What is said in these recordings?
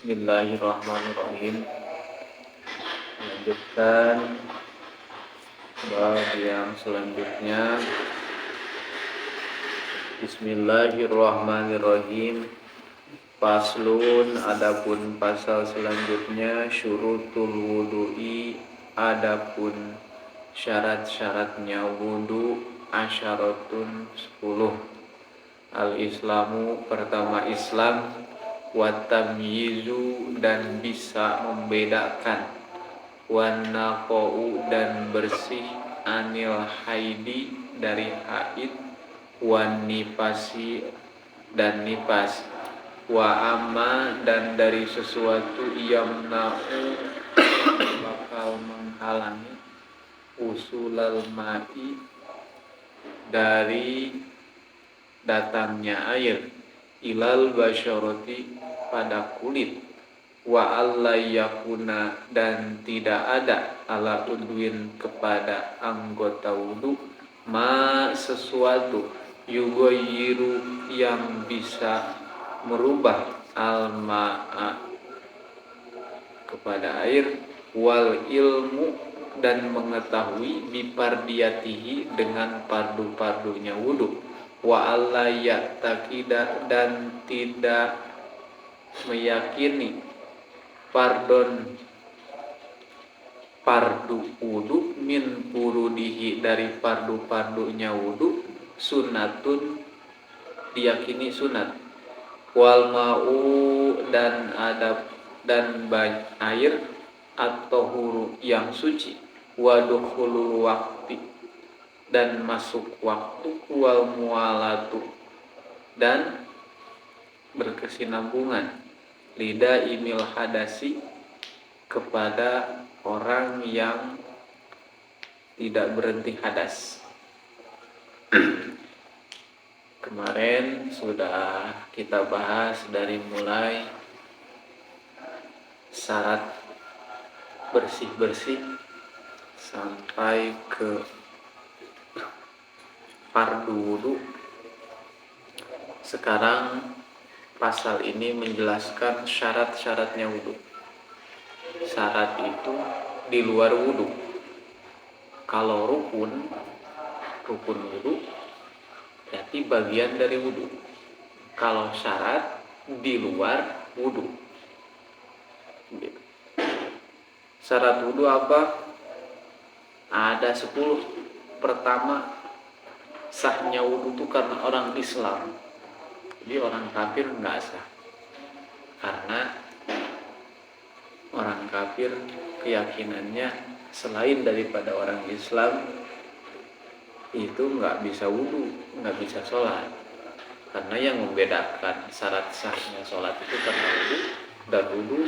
Bismillahirrahmanirrahim. Lanjutkan bab yang selanjutnya. Bismillahirrahmanirrahim. Faslun, adapun pasal selanjutnya, syurutul wudu'i, adapun syarat-syaratnya wudu, asyaratun 10. Al-Islamu, pertama Islam, watamyizu, dan bisa membedakan, wanaqou, dan bersih, anil haidi, dari haid, wanipasi, dan nipas, wa amma, dan dari sesuatu yamna'u, bakal menghalangi, usulal ma'i, dari datangnya air, ilal basyarati, pada kulit, wa allayakuna, dan tidak ada, ala udwin, kepada anggota wudu, ma, sesuatu, yugoyiru, yang bisa merubah, al-ma'a, kepada air, wal ilmu, dan mengetahui, bipardiyatihi, dengan pardu-pardunya wudu, wa alla ya'taqida, dan tidak meyakini, pardu wudu, min furudihi, dari pardu-pardunya wudu, sunnatun, diyakini sunat, wal ma'u, dan air, atau huru, yang suci, wa dukhulul waqti, dan masuk waktu, wal mualatu, dan berkesinambungan, lida imil hadasi, kepada orang yang tidak berhenti hadas. Kemarin sudah kita bahas dari mulai syarat bersih-bersih sampai ke fardu wudu. Sekarang pasal ini menjelaskan syarat-syaratnya wudu. Syarat itu di luar wudu. Kalau rukun wudu berarti bagian dari wudu. Kalau syarat di luar wudu. Syarat wudu apa? Ada 10. Pertama, sahnya wudu itu karena orang Islam. Jadi orang kafir nggak sah. Karena orang kafir keyakinannya selain daripada orang Islam itu nggak bisa wudu, nggak bisa sholat. Karena yang membedakan syarat sahnya sholat itu karena wudu, dan wudu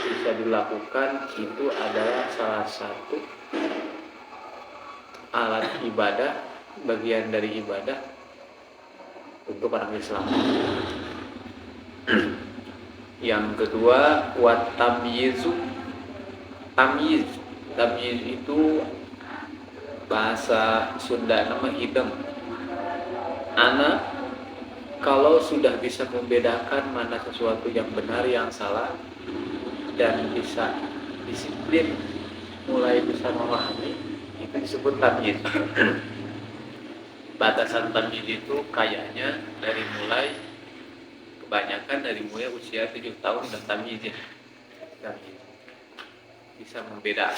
bisa dilakukan itu adalah salah satu alat ibadah, bagian dari ibadah untuk orang Islam. Yang kedua, wat tamyizu. Tamyiz itu bahasa Sunda nama hideng. Ana kalau sudah bisa membedakan mana sesuatu yang benar, yang salah, dan bisa disiplin, mulai bisa memahami, itu disebut tamyiz. Batasan tamyiz itu kayaknya kebanyakan dari mulai usia 7 tahun dan tamyiz. Bisa membedakan.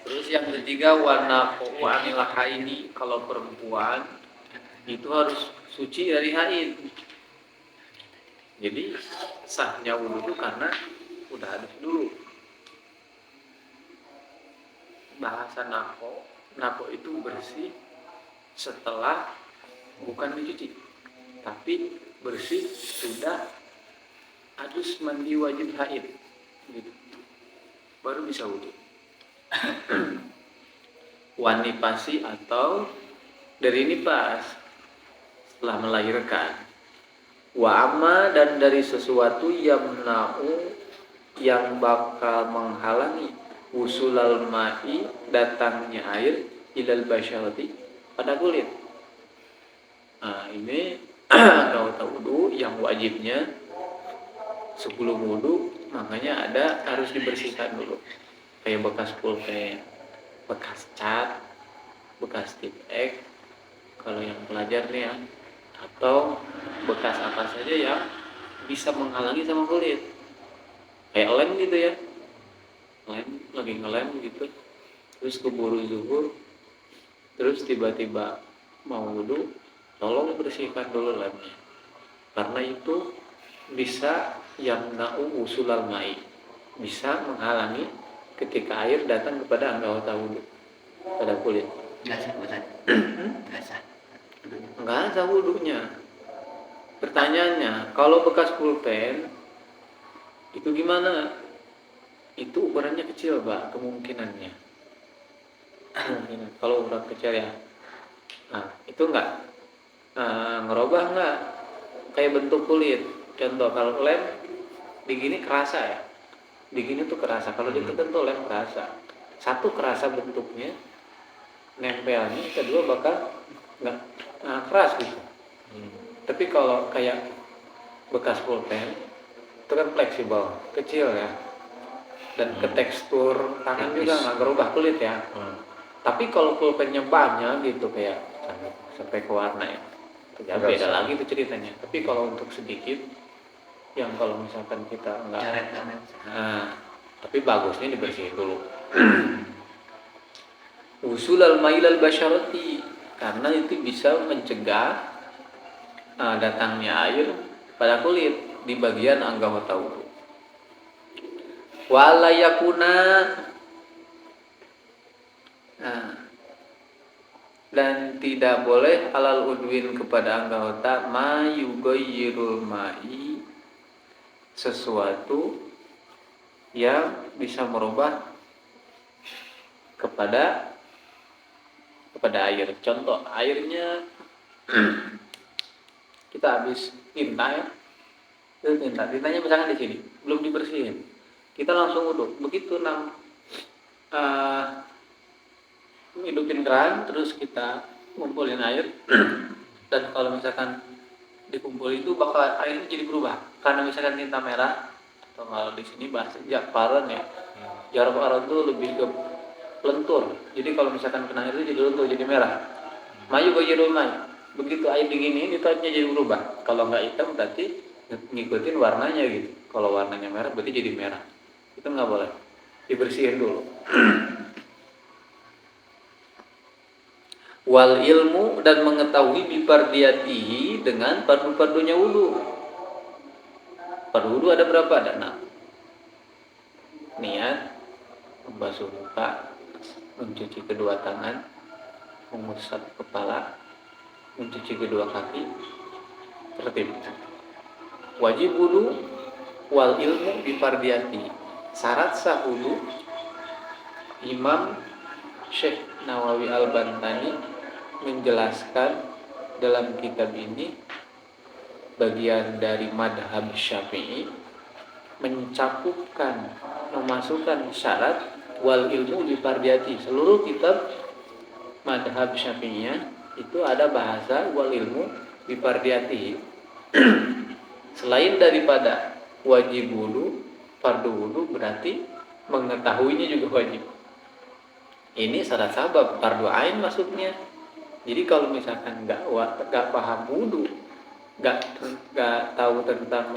Terus yang ketiga, warna anil haidi, kalau perempuan itu harus suci dari haid. Jadi sahnya wudu itu karena udah hadas dulu. Bahasa nako itu bersih setelah, bukan dicuci, tapi bersih sudah hadus mandi wajib haid, gitu. Baru bisa wudu. Wanipasi, atau dari nipas, setelah melahirkan. Wa amma, dan dari sesuatu yamna'u, yang bakal menghalangi, usulal ma'i, datangnya air, ilal basyarati, pada kulit. Nah, ini anggota wudu yang wajibnya sebelum wudu makanya harus dibersihkan dulu, kayak bekas pulpen, bekas cat, bekas tip X kalau yang pelajar nih ya, atau bekas apa saja yang bisa menghalangi sama kulit, kayak lem gitu ya, lem lagi ngelem gitu, terus keburu zuhur, terus tiba-tiba mau wudu, tolong bersihkan dulu lemnya, karena itu bisa yamna'u usulal ma'i, bisa menghalangi ketika air datang kepada anggota wudu, pada kulit. Nggak sah, nggak sah. Nggak sah wudunya. Pertanyaannya, kalau bekas pulpen itu gimana? Itu ukurannya kecil, Pak, kemungkinannya. Kalau ukuran kecil ya, nah itu nggak ngerubah nggak kayak bentuk kulit. Contoh kalau lem digini kerasa ya, digini tuh kerasa. Kalau ditekan tuh lem kerasa. Satu kerasa bentuknya, nempelnya, kedua bakal nggak keras gitu. Tapi kalau kayak bekas pulpen itu kan fleksibel, kecil ya, dan ke tekstur tangan juga nggak berubah kulit ya. Tapi kalau pulpennya banyak gitu kayak sampai ke warna ya beda lagi itu ceritanya. Tapi kalau untuk sedikit, yang kalau misalkan kita nggak, tapi bagusnya dibersihin dulu. Usul al-mail al-basyarati, karena itu bisa mencegah datangnya air pada kulit di bagian anggota wudu. Wala yakuna, dan tidak boleh alal udwin kepada anggota ma yugayyirul ma'i, sesuatu yang bisa merubah kepada air. Contoh, airnya kita habis tinta ya, tintanya misalkan di sini belum dibersihin, kita langsung wudu, begitu hidupin keran, terus kita ngumpulin air dan kalau misalkan dikumpul itu bakal airnya jadi berubah, karena misalkan tinta merah, atau kalau di sini bahasa jafaran ya, jafaran itu lebih ke lentur, jadi kalau misalkan kena air itu jadi lentur, jadi merah. Mayu gajirul may, begitu air diginiin itu airnya jadi berubah, kalau nggak hitam berarti ngikutin warnanya gitu, kalau warnanya merah berarti jadi merah, itu nggak boleh, dibersihin dulu. Wal ilmu, dan mengetahui bifardiyatihi, dengan fardu-fardunya wudu. Fardu wudu ada berapa? Ada 6. Niat, membasuh muka, mencuci kedua tangan, mengusap kepala, mencuci kedua kaki, tertib. Wajib wudu wal ilmu bifardiyatihi. Syarat sah wudu, Imam Syekh Nawawi Al-Bantani menjelaskan dalam kitab ini, bagian dari madhab Syafi'i, mencakupkan, memasukkan syarat wal ilmu bifardiyati. Seluruh kitab madhab Syafi'iyah itu ada bahasa wal ilmu bifardiyati. Selain daripada wajib wudu, fardu wudu, berarti mengetahuinya juga wajib. Ini syarat sabab, fardu ain maksudnya. Jadi kalau misalkan nggak paham wudu, nggak tahu tentang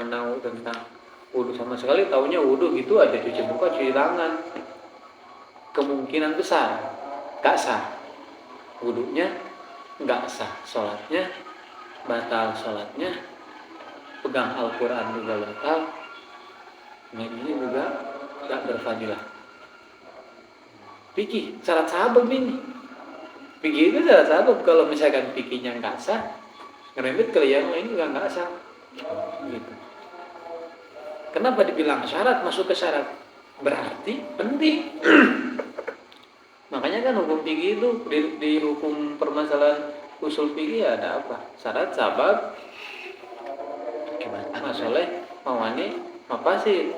wudu sama sekali, taunya wudu gitu aja, cuci muka, cuci tangan, kemungkinan besar nggak sah wudunya, nggak sah sholatnya, batal sholatnya, pegang Al-Quran juga batal, nah ini juga nggak berfadilah. Fikih syarat sabab ini. Fikih itu syarat sabab. Kalau misalkan fikihnya nggak sah, ngerembet ke yang lain juga nggak sah. Gitu. Kenapa dibilang syarat, masuk ke syarat? Berarti penting. Makanya kan hukum fikih itu di hukum permasalahan usul fikih ada apa? Syarat, sabab, masalah, mawani, mafasid.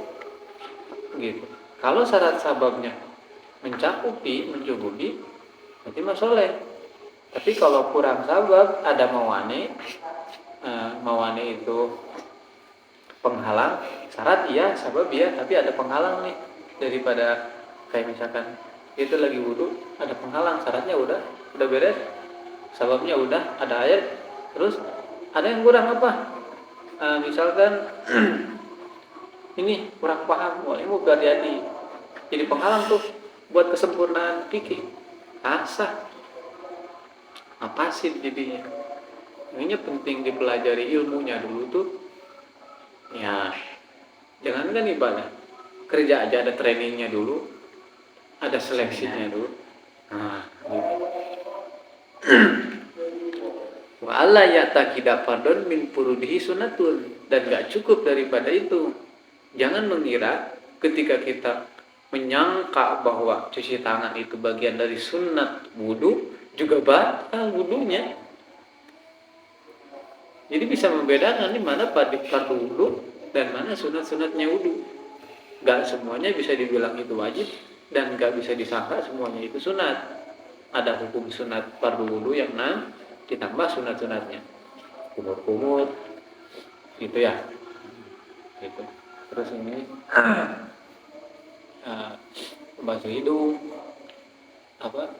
Gitu. Kalau syarat sababnya mencukupi, berarti masalah. Tapi kalau kurang sabab, ada mawani itu penghalang, Syarat iya, sabab iya, tapi ada penghalang nih daripada kayak misalkan itu lagi wudhu, ada penghalang, syaratnya udah beres, sababnya udah, ada air, terus ada yang kurang apa? Misalkan ini kurang paham, wah ini mau biar jadi penghalang tuh buat kesempurnaan fikih, sah, apa sih jadinya? Ini penting dipelajari ilmunya dulu tuh, ya jangankan ibadah, kerja aja ada trainingnya dulu, ada seleksinya dulu. Nah, gitu. Wa alla ya'taqida fardun min furudihi sunnatun, dan gak cukup daripada itu. Jangan mengira ketika kita menyangka bahwa cuci tangan itu bagian dari sunnat wudu juga batal wudunya. Jadi bisa membedakan nih mana fardu wudu dan mana sunat-sunatnya wudu. Gak semuanya bisa dibilang itu wajib dan gak bisa disangka semuanya itu sunat. Ada hukum sunat fardu wudu yang 6 ditambah sunat-sunatnya, kumur-kumur gitu ya, gitu. Terus ini basuh hidung, apa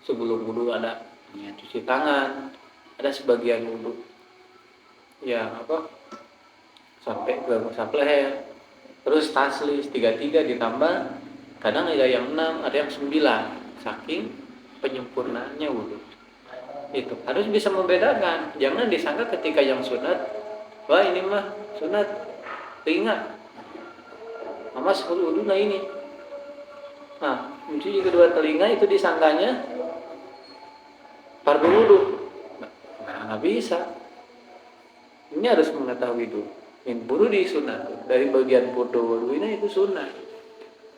sebelum wudu ada cuci tangan, ada sebagian wudu yang apa sampai ke musab leher, terus taslis 33 ditambah, kadang ada yang 6, ada yang 9, saking penyempurnaannya wudu. Itu harus bisa membedakan, jangan disangka ketika yang sunat, wah ini mah sunat telinga, mama sebelum wudu nah ini, nah mencuci kedua telinga itu disangkanya fardu wudu, nah nggak bisa. Ini harus mengetahui dulu, min furudi sunat, dari bagian fardu wudu ini itu sunat.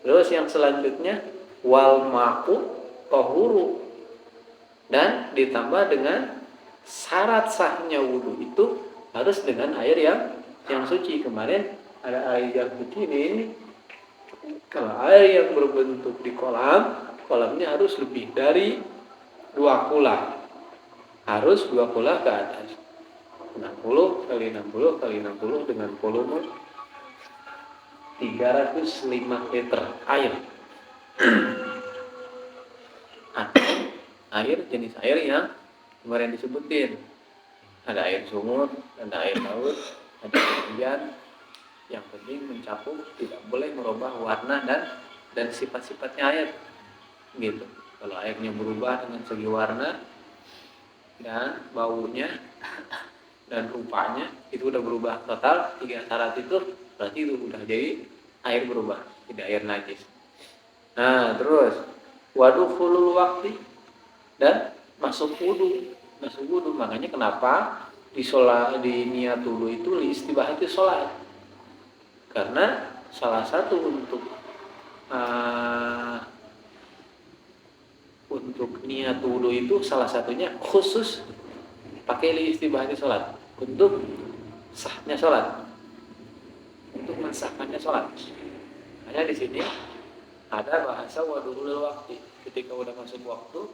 Terus yang selanjutnya wal ma'u tahuru, dan ditambah dengan syarat sahnya wudu itu harus dengan air yang suci. Kemarin ada air yang suci ini. Kalau air yang berbentuk di kolamnya harus lebih dari 2 kula, harus 2 kula ke atas, 60 kali 60 kali 60 dengan volume 305 liter air. Air, jenis air yang kemarin disebutin, ada air sumur, ada air laut, ada hujan. Yang penting mencakup, tidak boleh merubah warna dan sifat-sifatnya air, gitu. Kalau airnya berubah dengan segi warna dan baunya dan rupanya, itu udah berubah total 3 syarat itu, berarti itu udah jadi air berubah, tidak air najis. Nah terus wadukhulul waqti, dan masuk wudu. Makanya kenapa di niat wudu itu istibahati sholat, karena salah satu untuk niat wudu itu salah satunya khusus pakai istibahati sholat, untuk sahnya sholat, untuk mensahkannya sholat. Hanya di sini ada bahasa wadukhulul waqti, ketika udah masuk waktu,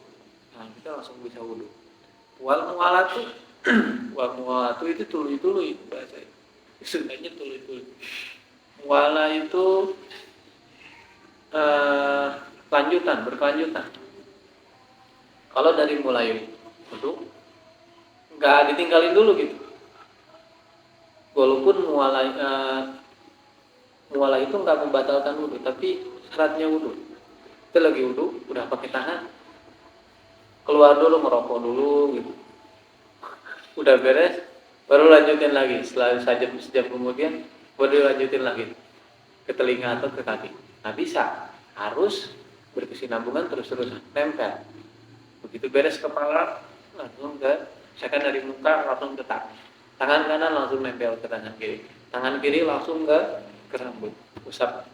nah kita langsung bisa wudu. Wal muwalatu itu tului-tului bahasa istilahnya tului-tului. Muwala itu berkelanjutan. Kalau dari mulai wudu nggak ditinggalin dulu gitu. Walaupun muwala itu nggak membatalkan wudu, tapi syaratnya wudu. Kita lagi wudu udah pakai tangan, keluar dulu, merokok dulu gitu, udah beres baru lanjutin lagi. Setelah sejam kemudian baru lanjutin lagi ke telinga atau ke kaki. Nah bisa, harus berkesinambungan terus-terusan, nempel. Begitu beres kepala langsung ke, misalkan dari muka langsung ke tangan kanan langsung nempel ke tangan kiri langsung ke rambut, usap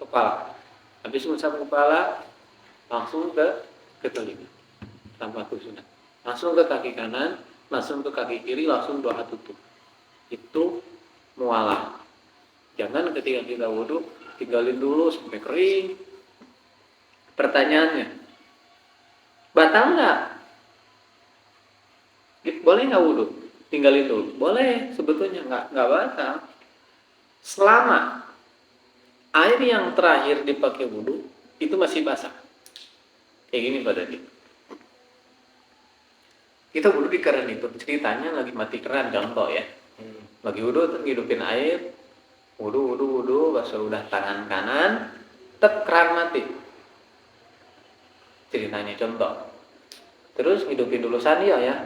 kepala. Habis usap kepala langsung ke telinga tanpa sunat, langsung ke kaki kanan, langsung ke kaki kiri, langsung doa tutup. Itu mualah. Jangan ketika kita wudu tinggalin dulu sampai kering. Pertanyaannya, batal nggak? Boleh nggak wudu tinggalin dulu? Boleh, sebetulnya nggak batal. selama air yang terakhir dipakai wudhu itu masih basah. Kayak gini Pak Dadi. Kita wudhu di keran itu, ceritanya lagi mati keran contoh ya. Lagi wudhu terus ngidupin air, wudhu, basuh udah tangan kanan, keran mati. Ceritanya contoh. Terus ngidupin dulu sandia ya.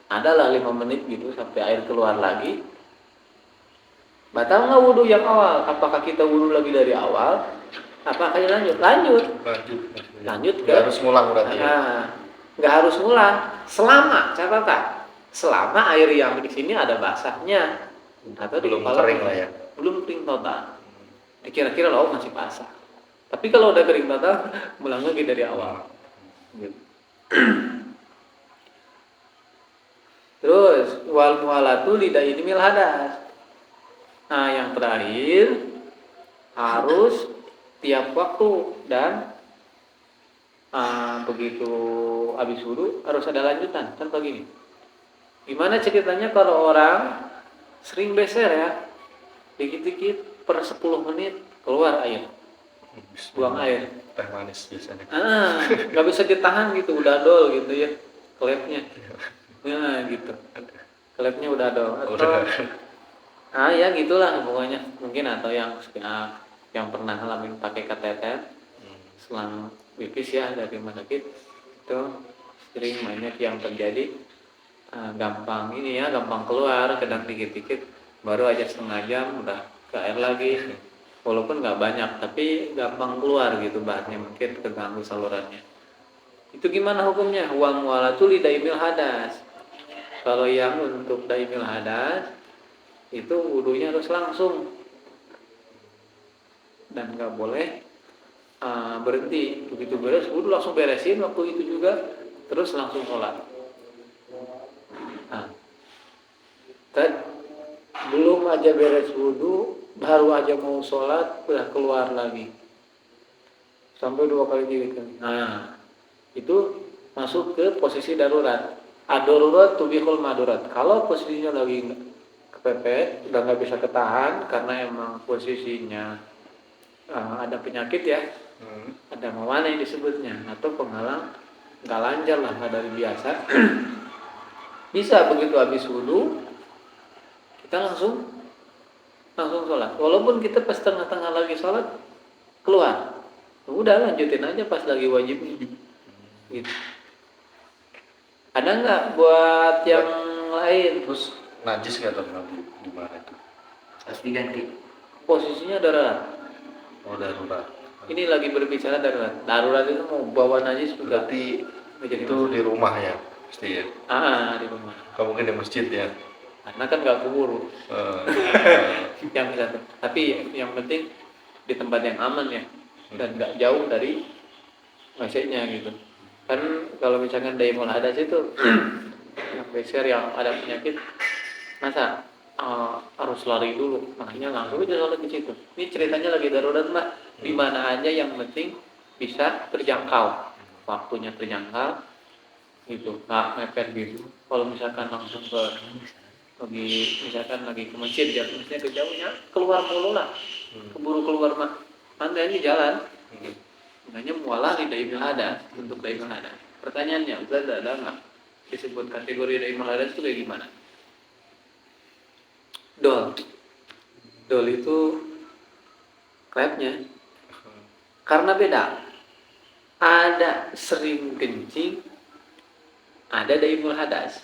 Adalah 5 menit gitu sampai air keluar lagi. Batal nggak wudhu yang awal? Apakah kita wudhu lagi dari awal? Apakah lanjut? Lanjut ke. Nggak harus ngulang berarti ya? Nggak harus ngulang. Selama catatan, selama air yang di sini ada basahnya atau Belum di kepala kering lah ya? Belum kering total. Dikira-kira lo masih basah. Tapi kalau udah kering total, ulang lagi dari awal. Gitu. Terus wal mualatu lidaini mil hadas. Nah, yang terakhir harus tiap waktu dan begitu habis wudhu harus ada lanjutan. Contoh gini. Gimana ceritanya kalau orang sering beser ya, dikit-dikit per 10 menit keluar air, buang air. Teh manis biasanya. Nggak bisa ditahan gitu, udah dol gitu ya, klepnya. Ya gitu, klepnya udah dol. Atau ya gitulah pokoknya. Mungkin atau yang pernah ngalamin pakai kateter selang pipis ya dari rumah sakit itu sering banyak yang terjadi. Gampang keluar, kadang dikit-dikit baru aja setengah jam udah ke air lagi, walaupun nggak banyak tapi gampang keluar gitu bahannya, mungkin terganggu salurannya. Itu gimana hukumnya? Wa mualatu li daimil hadas. Kalau yang untuk daimil hadas itu wudunya harus langsung dan nggak boleh berhenti. Begitu beres wudu langsung beresin waktu itu juga, terus langsung sholat. Belum aja beres wudhu, baru aja mau sholat, udah keluar lagi. Sampai 2 kali 3 kali. Nah, itu masuk ke posisi darurat. Ad-darurat tubihul madurat. Kalau posisinya lagi kepepet, udah nggak bisa ketahan karena emang posisinya ada penyakit ya, ada mawana yang disebutnya, atau penghalang nggak lancar lah, nggak dari biasa. Bisa begitu habis wudhu kita langsung sholat, walaupun kita pas tengah-tengah lagi sholat keluar, udah lanjutin aja pas lagi wajib gitu. Ada nggak buat yang lain? Terus najis nggak tuh nanti gimana itu? Harus diganti. Posisinya darurat. Oh darurat. Ini lagi berbicara darurat. Darurat itu mau bawa najis juga. Berarti Jadi itu di rumah ya pasti ya? di rumah. Kalau mungkin di masjid ya? Karena kan nggak kubur. Yang bisa. Tapi yang penting di tempat yang aman ya, dan nggak jauh dari WC-nya gitu. Kan kalau misalkan daimul hadas itu yang beser yang ada penyakit, masa harus lari dulu, makanya langsung aja sholat di situ. Ini ceritanya lagi darurat Mbak, di mana aja yang penting bisa terjangkau, waktunya terjangkau gitu, nggak mepet gitu. Kalau misalkan langsung lagi ke masjid, jaraknya ke jauhnya keluar mulu lah, keburu keluar mana ini jalan. Makanya mualah di daimul hadas, untuk daimul hadas. Pertanyaannya, Ustaz, ada nggak disebut kategori daimul hadas itu kayak gimana? Dol itu klepnya, karena beda. Ada sering kencing, ada daimul hadas.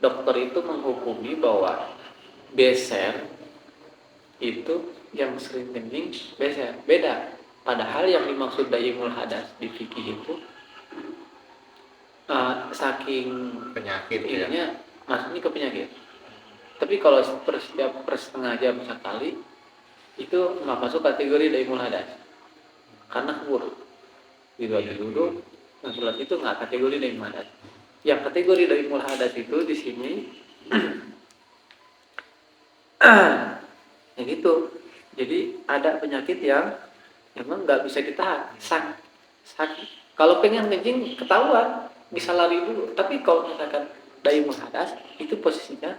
Dokter itu menghukumi bahwa beser itu yang sering kencing beser, beda. Padahal yang dimaksud daimul hadas di fikih itu saking penyakit ininya, ya? maksudnya ke penyakit. Tapi kalau per setengah jam sekali itu nggak masuk kategori daimul hadas, karena kubur gitu aja duduk dan sholat, itu nggak kategori daimul hadas. Yang kategori daimul hadas itu di sini ya gitu. Jadi ada penyakit yang emang nggak bisa ditahan, sakit. Kalau pengen kencing ketahuan bisa lari dulu. Tapi kalau misalkan daimul hadas itu posisinya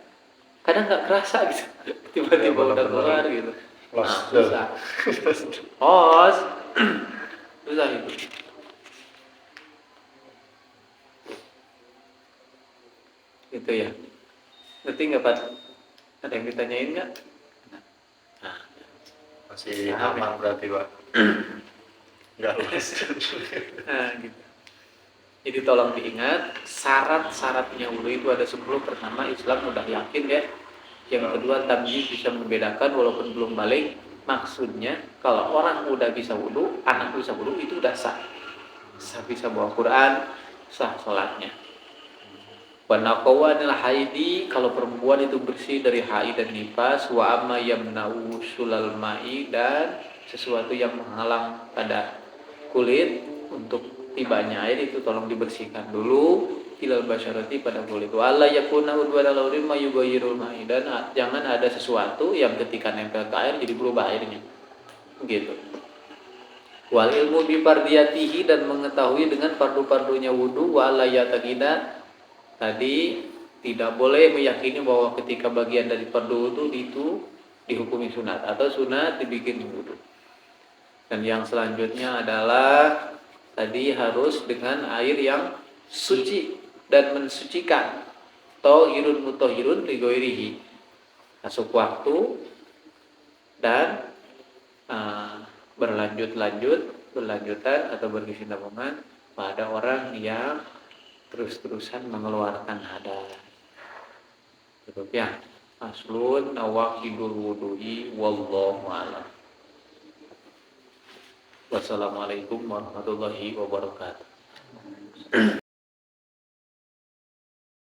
kadang nggak kerasa gitu, tiba-tiba Ya, udah benar-benar. keluar gitu. Lost. Susah. Os, susah itu. Gitu ya. Ngerti nggak Pak? Ada yang ditanyain nggak? Nah, Masih Paham ya? aman berarti Pak. Nggak lost. nah gitu. Jadi tolong diingat, syarat-syaratnya wudhu itu ada 10. Pertama, Islam udah yakin ya. Yang kedua, tamyiz bisa membedakan walaupun belum balik. Maksudnya, kalau orang udah bisa wudhu, anak bisa wudhu, itu udah sah. Sah bisa bawa Quran, sah sholatnya. Wanaqawa adalah haidi, kalau perempuan itu bersih dari haid dan nifas. Wa amma yamna'u sulal ma'i, dan sesuatu yang menghalang pada kulit untuk tibanya air itu tolong dibersihkan dulu ilal basyarati pada kulit. Wa alla yakuna udwana laurin ma yughayyirul ma'i, dan jangan ada sesuatu yang ketika nempel ke air jadi berubah airnya. Gitu. Wal ilmu bi fardiyatihi, dan mengetahui dengan fardu-fardunya wudu. Wa alla yataqida, tadi tidak boleh meyakini bahwa ketika bagian dari fardu itu dihukumi sunat atau sunat dibikin wudu. Dan yang selanjutnya adalah tadi harus dengan air yang suci dan mensucikan. Tohirun mutohirun ligoirihi, masuk waktu dan berlanjutan atau berkesinambungan pada orang yang terus-terusan mengeluarkan hadas. Cukup ya. Aslun nawaqidul wudu'i wallahu a'lam. Wassalamualaikum warahmatullahi wabarakatuh.